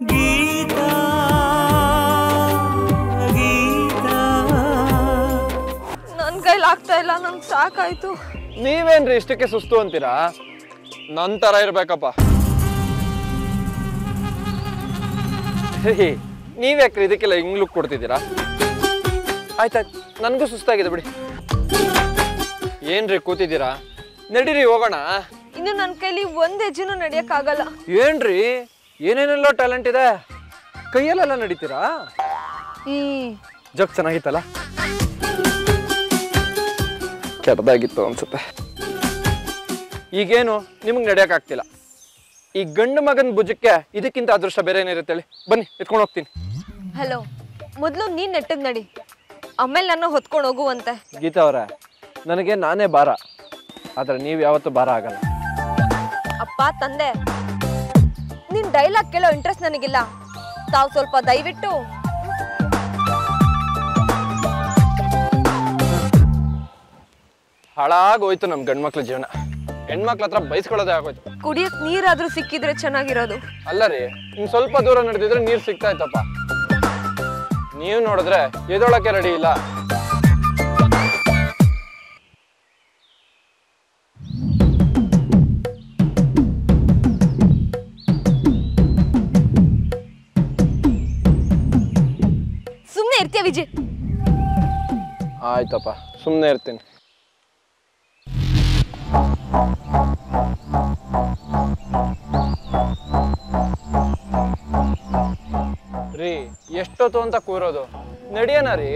ಗೀತಾ ಗೀತಾ ನನ್ನ ಕೈಲಾಗ್ತಾ ಇಲ್ಲ, ನಂಗೆ ಸಾಕಾಯ್ತು. ನೀವೇನ್ರಿ ಇಷ್ಟಕ್ಕೆ ಸುಸ್ತು ಅಂತೀರಾ? ನನ್ನ ತರ ಇರ್ಬೇಕಪ್ಪ. ನೀವ್ಯಾಕ್ರಿ ಇದಕ್ಕೆಲ್ಲ ಹಿಂಗ್ ಲುಕ್ ಕೊಡ್ತಿದ್ದೀರಾ? ಆಯ್ತಾಯ್ತು, ನನ್ಗೂ ಸುಸ್ತಾಗಿದೆ ಬಿಡಿ. ಏನ್ರಿ ಕೂತಿದ್ದೀರಾ? ನಡೀರಿ ಹೋಗೋಣ. ಇನ್ನು ನನ್ನ ಕೈಲಿ ಒಂದ್ ಹೆಜ್ಜೆನೂ ನಡಿಯಕ್ಕಾಗಲ್ಲ. ಏನ್ರಿ ಏನೇನೆಲ್ಲ ಟ್ಯಾಲೆಂಟ್ ಇದೆ, ಕೈಯಲ್ಲೆಲ್ಲ ನಡೀತೀರಾ? ಜಗ್ ಚೆನ್ನಾಗಿತ್ತಲ್ಲ? ಕೆಟ್ಟದಾಗಿತ್ತು ಅನ್ಸುತ್ತೆ. ಈಗೇನು ನಿಮ್ಗೆ ನಡೆಯಕ್ಕಾಗ್ತಿಲ್ಲ. ಈ ಗಂಡು ಮಗನ ಭುಜಕ್ಕೆ ಇದಕ್ಕಿಂತ ಅದೃಷ್ಟ ಬೇರೆ ಏನಿರುತ್ತೆ ಹೇಳಿ? ಬನ್ನಿ ಎತ್ಕೊಂಡು ಹೋಗ್ತೀನಿ. ಹಲೋ, ಮೊದಲು ನೀನ್ ನೆಟ್ಟಗ್ ನಡಿ, ಆಮೇಲೆ ನನ್ನ ಹೊತ್ಕೊಂಡು ಹೋಗುವಂತೆ. ಗೀತಾ ಅವರೇ, ನನಗೆ ನಾನೇ ಭಾರ, ಆದ್ರೆ ನೀವು ಯಾವತ್ತೂ ಭಾರ ಆಗಲ್ಲ. ಅಪ್ಪ ತಂದೆ, ನಿನ್ ಡೈಲಾಗ್ ಕೇಳೋ ಇಂಟ್ರೆಸ್ಟ್ ನನಗಿಲ್ಲ. ತಾವು ಸ್ವಲ್ಪ ದಯವಿಟ್ಟು ಹಾಳಾಗೋಯ್ತು ನಮ್ ಗಂಡ್ಮಕ್ಳ ಜೀವನ. ಹೆಣ್ಮಕ್ಳ ಹತ್ರ ಬಯಸ್ಕೊಳ್ಳೋದೇ ಆಗೋಯ್ತು. ಕುಡಿಯಕ್ ನೀರಾದ್ರೂ ಸಿಕ್ಕಿದ್ರೆ ಚೆನ್ನಾಗಿರೋದು. ಅಲ್ಲ ರೀ, ಇನ್ ಸ್ವಲ್ಪ ದೂರ ನಡೆದಿದ್ರೆ ನೀರ್ ಸಿಗ್ತಾ ಇತ್ತಪ್ಪ. ನೀವು ನೋಡಿದ್ರೆ ಎದೊಳಕ್ಕೆ ರೆಡಿ ಇಲ್ಲ. ಸುಮ್ನೆ ಇರ್ತೀಯ ವಿಜಯ್? ಆಯ್ತಪ್ಪ, ಸುಮ್ನೆ ಇರ್ತೀನಿ. ರೀ, ಎಷ್ಟೊತ್ತು ಅಂತ ಕೂರೋದು? ನಡಿಯೋಣ ರೀ.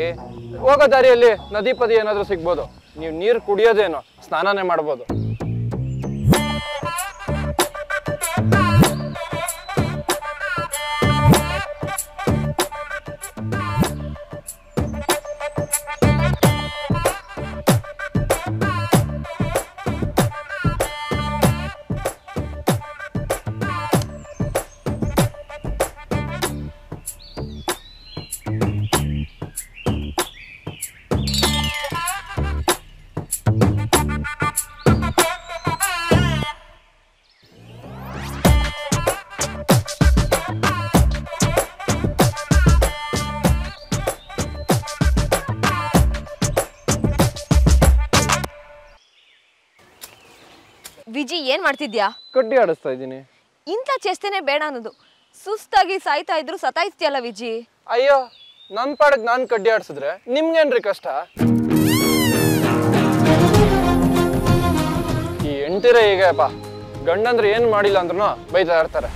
ಹೋಗೋ ದಾರಿಯಲ್ಲಿ ನದಿ ಪದಿ ಏನಾದ್ರೂ ಸಿಗ್ಬೋದು. ನೀವು ನೀರು ಕುಡಿಯೋದೇನೋ, ಸ್ನಾನನೇ ಮಾಡ್ಬೋದು. ವಿಜಿ, ಏನ್ ಮಾಡ್ತಿದ್ಯಾ? ಕಡ್ಡಿ ಆಡಿಸ್ತಾ ಇದ್ದೀನಿ. ಇಂಥ ಚೇಷ್ಟೆನೆ ಬೇಡ ಅನ್ನೋದು. ಸುಸ್ತಾಗಿ ಸಾಯ್ತಾ ಇದ್ರು ಸತಾಯಿಸ್ತಿಯಲ್ಲ ವಿಜಿ. ಅಯ್ಯೋ, ನನ್ ಪಾಡಕ್ ನಾನ್ ಕಡ್ಡಿ ಆಡ್ಸಿದ್ರೆ ನಿಮ್ಗೇನ್ರಿ ಕಷ್ಟ? ಈ ಹೆಂಡ್ತಿರೇ ಹೀಗಪ್ಪ, ಗಂಡಂದ್ರೆ ಏನ್ ಮಾಡಿಲ್ಲ ಅಂದ್ರೂ ಬೈತಾ ಇರ್ತಾರೆ.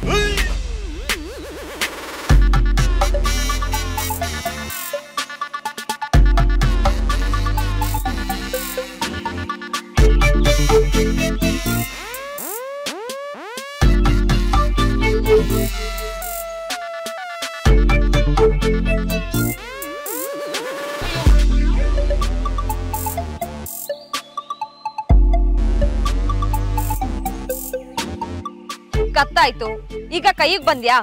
ಕತ್ತಾಯ್ತು, ಈಗ ಕೈಗೆ ಬಂದ್ಯಾ?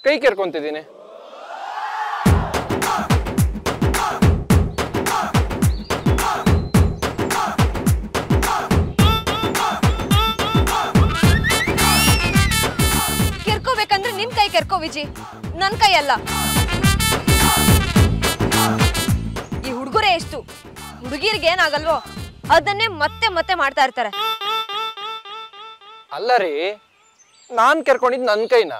ಕೈ ಕೆರ್ಕೊಂತಿದ್ದೀನಿ. ಕೆರ್ಕೋಬೇಕಂದ್ರೆ ನಿನ್ ಕೈ ಕೆರ್ಕೋ ವಿಜಿ, ನನ್ ಕೈ ಅಲ್ಲ. ಈ ಹುಡುಗರೇ ಎಷ್ಟು, ಹುಡುಗಿರಿಗೆ ಏನಾಗಲ್ವೋ ಅದನ್ನೇ ಮತ್ತೆ ಮತ್ತೆ ಮಾಡ್ತಾ ಇರ್ತಾರೆ. ಅಲ್ಲ ರೀ, ನಾನ್ ಕೆರ್ಕೊಂಡಿದ್ ನನ್ ಕೈನ,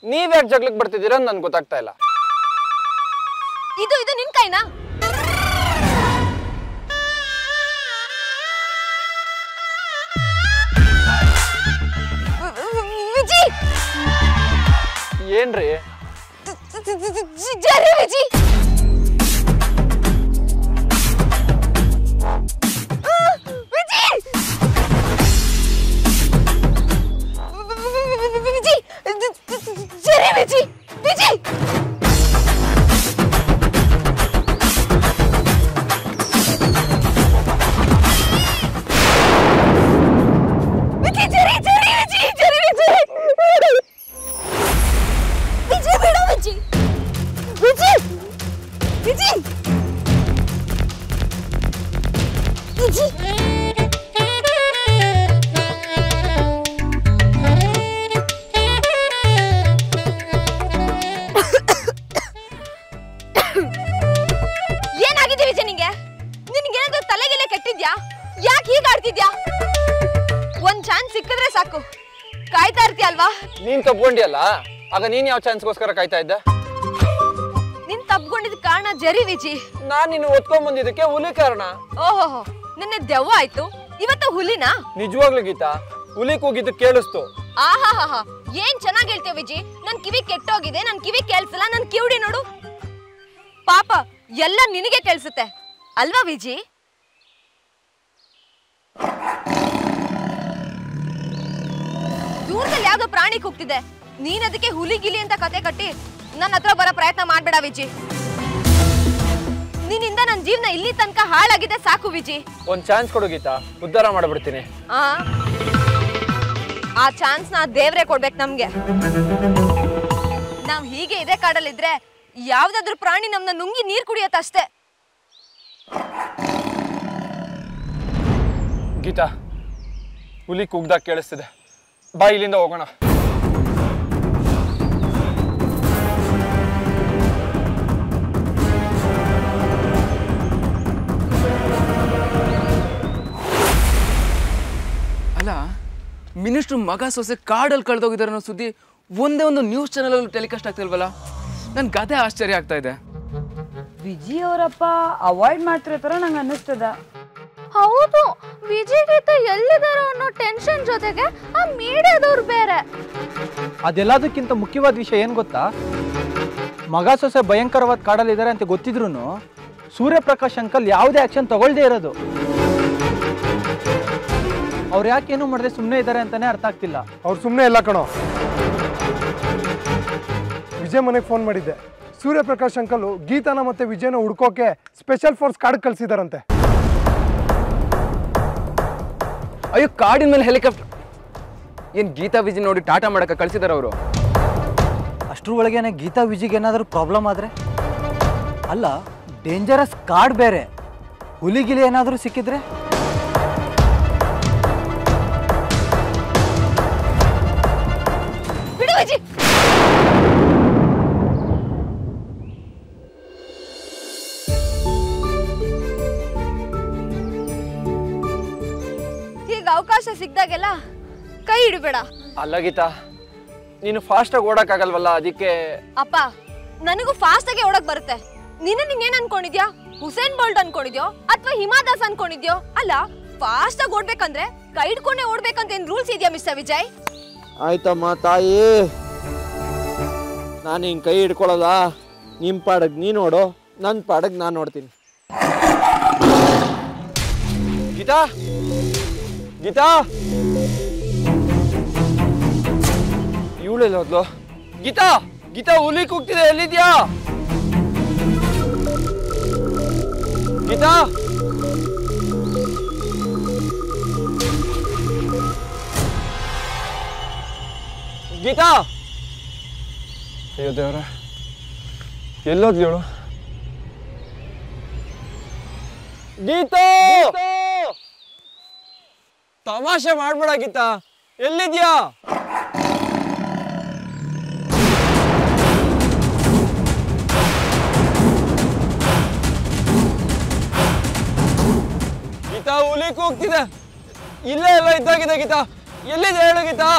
ನೀವ್ಯಾಕೆ ಜಗ್ಲಕ್ ಬರ್ತಿದ್ದೀರ ನನ್ ಗೊತ್ತಾಗ್ತಾ ಇಲ್ಲ. ಇದು ನಿನ್ ಕೈನಾ? ವಿಜಿ, ಏನ್ರಿ? ಜರಿ ವಿಜಿ, ವಿಜಿ, ವಿಜಿ, ಸಾಕು ಕಾಯ್ತಾ ಇರ್ತೀಯ ಅಲ್ವಾ? ನೀನ್ ತಪ್ಕೊಂಡಿಯಲ್ಲ, ಆಗ ನೀನ್ ಯಾವ ಚಾನ್ಸ್ಗೋಸ್ಕರ ಕಾಯ್ತಾ ಇದ್ದ? ನಿನ್ ತಪ್ಕೊಂಡಿದ್ ಕಾರಣ ಜರಿ ವಿಜಿ. ನಾನ್ ನಿನ್ನ ಒತ್ಕೊಂಡ್ ಬಂದಿದ್ದಕ್ಕೆ ಹುಲಿ ಕಾರಣ. ಓಹೋ, ನಿನ್ನೆ ದೆವ್ವ ಆಯ್ತು, ಇವತ್ತು ಹುಲಿನಾ? ನಿಜವಾಗ್ಲೂ ಗೀತಾ, ಹುಲಿ ಕೂಗಿದ್ದು ಕೇಳಿಸ್ತು. ಆಹಾ, ಏನ್ ಚೆನ್ನಾಗಿ ಹೇಳ್ತೇವೆ ವಿಜಿ. ನನ್ ಕಿವಿ ಕೆಟ್ಟೋಗಿದೆ, ನನ್ ಕಿವಿ ಕೇಳಿಸಲ್ಲ, ನನ್ ಕಿವಿಡಿ ನೋಡು. ಪಾಪ ಎಲ್ಲ ನಿನಗೆ ಕೇಳಿಸುತ್ತೆ ಅಲ್ವಾ ವಿಜಿ? ದೂರದಲ್ಲಿ ಯಾವ್ದೋ ಪ್ರಾಣಿ ಕೂಗ್ತಿದೆ, ನೀನ್ ಅದಕ್ಕೆ ಹುಲಿ ಗಿಲಿ ಅಂತ ಕತೆ ಕಟ್ಟಿ ನನ್ನ ಹತ್ರ ಬರೋ ಪ್ರಯತ್ನ ಮಾಡ್ಬೇಡ ವಿಜಿ. ನಿನ್ನಿಂದ ನನ್ನ ಜೀವನ ಇಲ್ಲಿ ತನಕ ಹಾಳಾಗಿದೆ, ಸಾಕು ವಿಜಿ. ಒಂದ್ ಚಾನ್ಸ್ ಕೊಡು ಗೀತಾ, ಉದ್ಧಾರ ಮಾಡ್ಬಿಡ್ತೀನಿ. ಆ ಚಾನ್ಸ್ ನ ದೇವ್ರೆ ಕೊಡ್ಬೇಕು ನಮ್ಗೆ. ನಾವ್ ಹೀಗೆ ಇದೇ ಕಾಡಲ್ಲಿದ್ರೆ ಯಾವ್ದಾದ್ರು ಪ್ರಾಣಿ ನಮ್ನ ನುಂಗಿ ನೀರ್ ಕುಡಿಯತ್ತಷ್ಟೇ. ಗೀತಾ, ಹುಲಿ ಕೂಗ್ದಾಗ ಕೇಳಿಸ್ತಿದೆ, ಬಾ ಇಲ್ಲಿಂದ ಹೋಗೋಣ. ಅಲ್ಲ, ಮಿನಿಸ್ಟ್ರು ಮಗ ಸೊಸೆ ಕಾಡಲ್ಲಿ ಕಳೆದೋಗಿದ್ದಾರೆ ಅನ್ನೋ ಸುದ್ದಿ ಒಂದೇ ಒಂದು ನ್ಯೂಸ್ ಚಾನಲ್ ಟೆಲಿಕಾಸ್ಟ್ ಆಗ್ತಿಲ್ವಲ್ಲ? ನನ್ ಗಾದೆ ಆಶ್ಚರ್ಯ ಆಗ್ತಾ ಇದೆ. ವಿಜಿ ಅವರಪ್ಪ ಅವಾಯ್ಡ್ ಮಾಡ್ತಿರೋ ತರ ನಂಗೆ ಅನ್ನಿಸ್ತದ. ಹೌದು, ವಿಜಯಗೀತ ಎಲ್ಲಿದಾರೋ ಅನ್ನೋ ಟೆನ್ಷನ್ ಜೊತೆಗೆ ಆ ಮೀಡಿಯಾದವ್ರು ಬೇರೆ. ಅದೆಲ್ಲದಕ್ಕಿಂತ ಮುಖ್ಯವಾದ ವಿಷಯ ಏನು ಗೊತ್ತಾ? ಮಗ ಸೊಸೆ ಭಯಂಕರವಾದ ಕಾಡಲ್ಲಿದ್ದಾರೆ ಅಂತ ಗೊತ್ತಿದ್ರು ಸೂರ್ಯಪ್ರಕಾಶ್ ಅಂಕಲ್ ಯಾವುದೇ ಆಕ್ಷನ್ ತಗೊಳ್ದೇ ಇರೋದು. ಅವ್ರು ಯಾಕೇನು ಮಾಡದೆ ಸುಮ್ಮನೆ ಇದ್ದಾರೆ ಅಂತಾನೆ ಅರ್ಥ ಆಗ್ತಿಲ್ಲ. ಅವ್ರು ಸುಮ್ಮನೆ ಇಲ್ಲ ಕಣೋ. ವಿಜಯ್ ಮನೆಗೆ ಫೋನ್ ಮಾಡಿದ್ದೆ. ಸೂರ್ಯಪ್ರಕಾಶ್ ಅಂಕಲ್ ಗೀತಾನ ಮತ್ತೆ ವಿಜಯನ ಹುಡ್ಕೋಕೆ ಸ್ಪೆಷಲ್ ಫೋರ್ಸ್ ಕಾಡಿಗೆ ಕಳ್ಸಿದಾರಂತೆ. ಅಯ್ಯೋ, ಕಾಡಿನ ಮೇಲೆ ಹೆಲಿಕಾಪ್ಟರ್ ಏನ್ ಗೀತಾ ವಿಜಯ್ ನೋಡಿ ಟಾಟಾ ಮಾಡಕ್ಕೆ ಕಳ್ಸಿದಾರ ಅವರು? ಅಷ್ಟ್ರ ಒಳಗೇನೆ ಗೀತಾ ವಿಜಿಗೆ ಏನಾದರೂ ಪ್ರಾಬ್ಲಮ್ ಆದರೆ? ಅಲ್ಲ, ಡೇಂಜರಸ್ ಕಾಡ್ ಬೇರೆ, ಹುಲಿಗಿಲಿ ಏನಾದರೂ ಸಿಕ್ಕಿದ್ರೆ? ಬಿಡು ವಿಜಿ. ಈಗ ಅವಕಾಶ ಸಿಕ್ದಾಗೆಲ್ಲ ಕೈ ಹಿಡಬೇಡ. ಅಲ್ಲ ಗೀತಾ, ನೀನು ಫಾಸ್ಟ್ ಆಗಿ ಓಡಕ್ಕಾಗಲ್ವಲ್ಲ, ಅದಕ್ಕೆ. ಅಪ್ಪ, ನನಗೂ ಫಾಸ್ಟ್ ಆಗಿ ಓಡಕ್ ಬರುತ್ತೆ. ನಿನ್ನೇನ್ ಅನ್ಕೊಂಡಿದ್ಯಾ? ಹುಸೇನ್ ಬೋಲ್ಟ್ ಅನ್ಕೊಂಡಿದ್ಯೋ ಅಥವಾ ಹಿಮಾ ದಾಸ್ ಅನ್ಕೊಂಡಿದ್ಯೋ? ಅಲ್ಲ, ಫಾಸ್ಟ್ ಆಗಿ ಓಡ್ಬೇಕಂದ್ರೆ ಕೈ ಹಿಡ್ಕೊಂಡೆ ಓಡ್ಬೇಕಂತ ಏನ್ ರೂಲ್ಸ್ ಇದೆಯಾ ಮಿಸ್ಟರ್ ವಿಜಯ್? ಆಯ್ತಮ್ಮ ತಾಯಿ, ನಾನು ಹಿಂಗೆ ಕೈ ಹಿಡ್ಕೊಳ್ಳೋದ. ನಿಮ್ಮ ಪಾಡಗ್ ನೀನು ನೋಡು, ನನ್ನ ಪಾಡಗ್ ನಾನು ನೋಡ್ತೀನಿ. ಗೀತಾ, ಗೀತಾ, ಇವಳೆಲ್ಲ ಹೋದ್ಲು? ಗೀತಾ, ಗೀತಾ, ಹುಲಿ ಕೂಗ್ತಿದೆ, ಎಲ್ಲಿದ್ಯಾ ಗೀತಾ? ಗೀತಾ, ಅಯ್ಯೋ ದೇವ್ರ, ಎಲ್ಲೋದ್ಲೇಳು? ಗೀತಾ, ತಮಾಷೆ ಮಾಡ್ಬೇಡ ಗೀತಾ, ಎಲ್ಲಿದ್ಯಾ? ಗೀತಾ, ಹುಲಿ ಕೂಗ್ತಿದೆ, ಇಲ್ಲೇ ಎಲ್ಲ ಇದ್ದಾಗಿದೆ. ಗೀತಾ, ಎಲ್ಲಿದೆ ಹೇಳು ಗೀತಾ?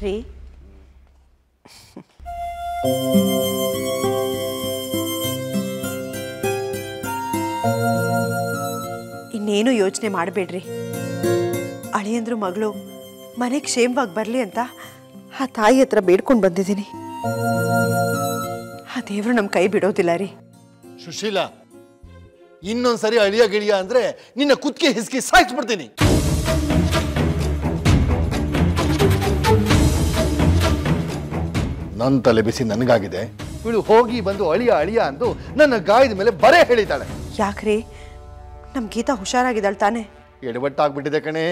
ರೀ, ಇನ್ನೇನು ಯೋಚನೆ ಮಾಡಬೇಡ್ರಿ. ಅಳಿಯಂದ್ರು ಮಗಳು ಮನೆಗೆ ಕ್ಷೇಮವಾಗಿ ಬರಲಿ ಅಂತ ಆ ತಾಯಿ ಹತ್ರ ಬೇಡ್ಕೊಂಡು ಬಂದಿದ್ದೀನಿ. ಆ ದೇವರು ನಮ್ಮ ಕೈ ಬಿಡೋದಿಲ್ಲ ರೀ. ಸುಶೀಲಾ, ಇನ್ನೊಂದ್ಸರಿ ಅಳಿಯ ಗಿಳಿಯ ಅಂದ್ರೆ ನಿನ್ನ ಕುತ್ತಿಗೆ ಹಿಸ್ಕಿ ಸಾಯಿಸ್ಬಿಡ್ತೀನಿ. ನನ್ನ ತಲೆ ಬಿಸಿ ನನಗಾಗಿದೆ. ಇವಳು ಹೋಗಿ ಬಂದು ಅಳಿಯ ಅಳಿಯ ಅಂದು ನನ್ನ ಗಾಯದ ಮೇಲೆ ಬರೆ ಹೇಳಿದ್ದಾಳೆ. ಯಾಕ್ರಿ, ನಮ್ಮ ಗೀತಾ ಹುಷಾರಾಗಿದ್ದಾಳೆ ತಾನೆ? ಎಡವಟ್ಟಾಗ್ಬಿಟ್ಟಿದೆ ಕಣೆ,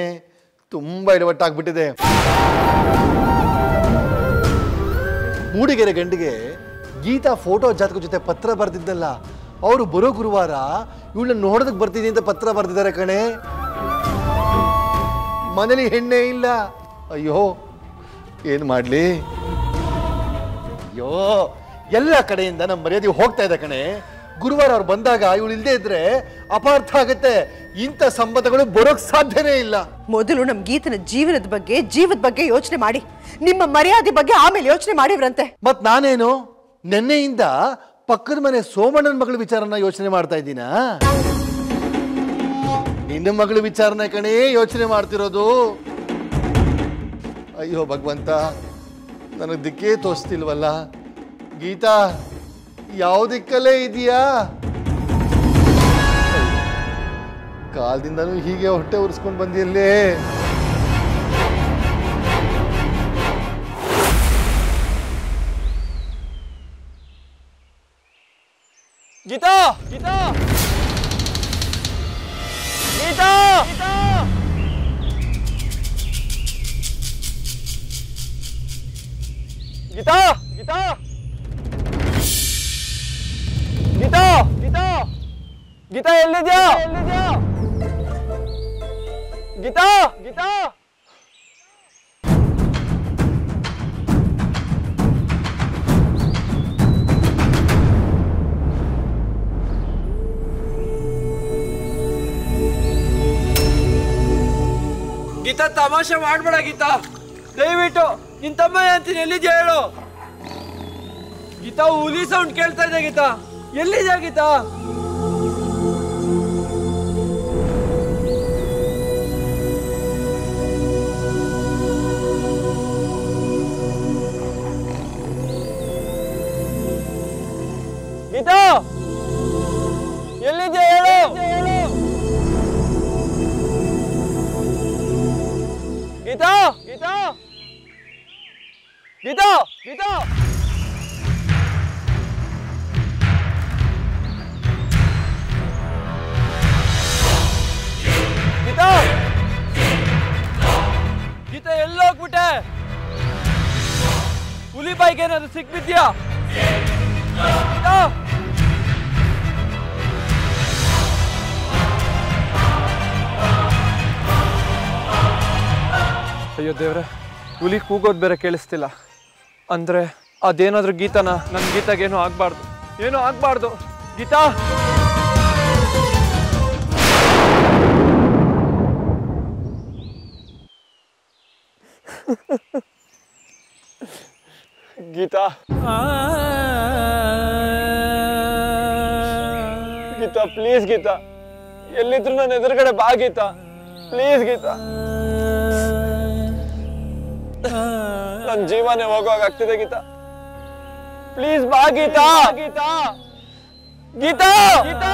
ತುಂಬಾ ಎಡವಟ್ಟಾಗ್ಬಿಟ್ಟಿದೆ. ಮೂಡಿಗೆರೆ ಗಂಡಿಗೆ ಗೀತಾ ಫೋಟೋ ಜಾತಕ ಜೊತೆ ಪತ್ರ ಬರ್ತಿದ್ದಲ್ಲ, ಅವರು ಬರೋ ಗುರುವಾರ ಇವಳನ್ನ ನೋಡೋದಕ್ಕೆ ಬರ್ತಿದ್ದೀನಿ ಅಂತ ಪತ್ರ ಬರ್ತಿದ್ದಾರೆ ಕಣೆ. ಮನೇಲಿ ಹೆಣ್ಣೆ ಇಲ್ಲ. ಅಯ್ಯೋ ಏನು ಮಾಡಲಿ? ಅಯ್ಯೋ ಎಲ್ಲ ಕಡೆಯಿಂದ ನಮ್ಮ ಮರ್ಯಾದೆ ಹೋಗ್ತಾ ಇದೆ ಕಣೆ. ಗುರುವಾರ ಅವ್ರು ಬಂದಾಗ ಇವಳು ಇಲ್ಲದೆ ಇದ್ರೆ ಅಪಾರ್ಥ ಆಗತ್ತೆ. ಇಂಥ ಸಂಬಂಧಗಳು ಬರೋಕ್ ಸಾಧ್ಯನೇ ಇಲ್ಲ. ಮೊದಲು ನಮ್ಮ ಗೀತನ ಜೀವದ ಬಗ್ಗೆ ಯೋಚನೆ ಮಾಡಿ, ನಿಮ್ಮ ಮರ್ಯಾದೆ ಬಗ್ಗೆ ಆಮೇಲೆ ಯೋಚನೆ ಮಾಡಿವ್ರಂತೆ. ಮತ್ ನಾನೇನು ನೆನ್ನೆಯಿಂದ ಪಕ್ಕದ ಮನೆ ಸೋಮಣ್ಣನ ಮಗಳ ವಿಚಾರನ ಯೋಚನೆ ಮಾಡ್ತಾ ಇದ್ದೀನ? ನಿನ್ನ ಮಗಳ ವಿಚಾರನ ಕಣೇ ಯೋಚನೆ ಮಾಡ್ತಿರೋದು. ಅಯ್ಯೋ ಭಗವಂತ, ನನಗೆ ದಿಕ್ಕೇ ತೋರಿಸ್ತಿಲ್ವಲ್ಲ. ಗೀತಾ ಯಾವ ದಿಕ್ಕಲ್ಲೇ ಇದೆಯಾ? ಕಾಲದಿಂದನೂ ಹೀಗೆ ಹೊಟ್ಟೆ ಉರಿಸ್ಕೊಂಡು ಬಂದಿಲ್ಲೇ. ಗೀತಾ ಗೀತಾ ಗೀತಾ ಗೀತಾ ಗೀತಾ ಗೀತಾ ಗೀತಾ ಗೀತಾ ಎಲ್ಲಿದ್ಯಾ? ಗೀತಾ ಗೀತಾ ಗೀತಾ ತಮಾಷೆ ಮಾಡ್ಬೇಡ ಗೀತಾ, ದಯವಿಟ್ಟು ನಿನ್ ತಮ್ಮ ಅಂತೀನಿ. ಎಲ್ಲಿದ್ಯಾ ಹೇಳು ಗೀತಾ? ಹುಲಿ ಸೌಂಡ್ ಕೇಳ್ತಾ ಇದೆ ಗೀತಾ, ಎಲ್ಲಿದ್ಯಾ ಗೀತಾ? ಗೀತಾ ಎಲ್ಲಿದ್ಯಾ ಹೇಳು? ಗೀತಾ ಗೀತಾ ಗೀತಾ ಗೀತಾ ಗೀತಾ ಗೀತಾ ಎಲ್ಲೋಗ್ಬಿಟ್ಟೆ? ಹುಲಿ ಬಾಯಿಗೆ ಏನಾದ್ರು ಸಿಕ್ಬಿದ್ಯಾ ಗೀತಾ? ಅಯ್ಯೋ ದೇವ್ರೆ, ಹುಲಿ ಕೂಗೋದು ಬೇರೆ ಕೇಳಿಸ್ತಿಲ್ಲ. ಅಂದ್ರೆ ಅದೇನಾದ್ರೂ ಗೀತಾನ? ನನ್ನ ಗೀತಾಗೇನು ಆಗ್ಬಾರ್ದು, ಏನೂ ಆಗ್ಬಾರ್ದು. ಗೀತಾ ಗೀತಾ ಗೀತಾ ಪ್ಲೀಸ್ ಗೀತಾ, ಎಲ್ಲಿದ್ರು ನನ್ನ ಎದುರುಗಡೆ ಬಾ ಗೀತಾ, ಪ್ಲೀಸ್ ಗೀತಾ. ನನ್ನ ಜೀವನೇ ಹೋಗುವಾಗ ಆಗ್ತಿದೆ ಗೀತಾ, ಪ್ಲೀಸ್ ಬಾ ಗೀತಾ. ಗೀತಾ ಗೀತಾ ಗೀತಾ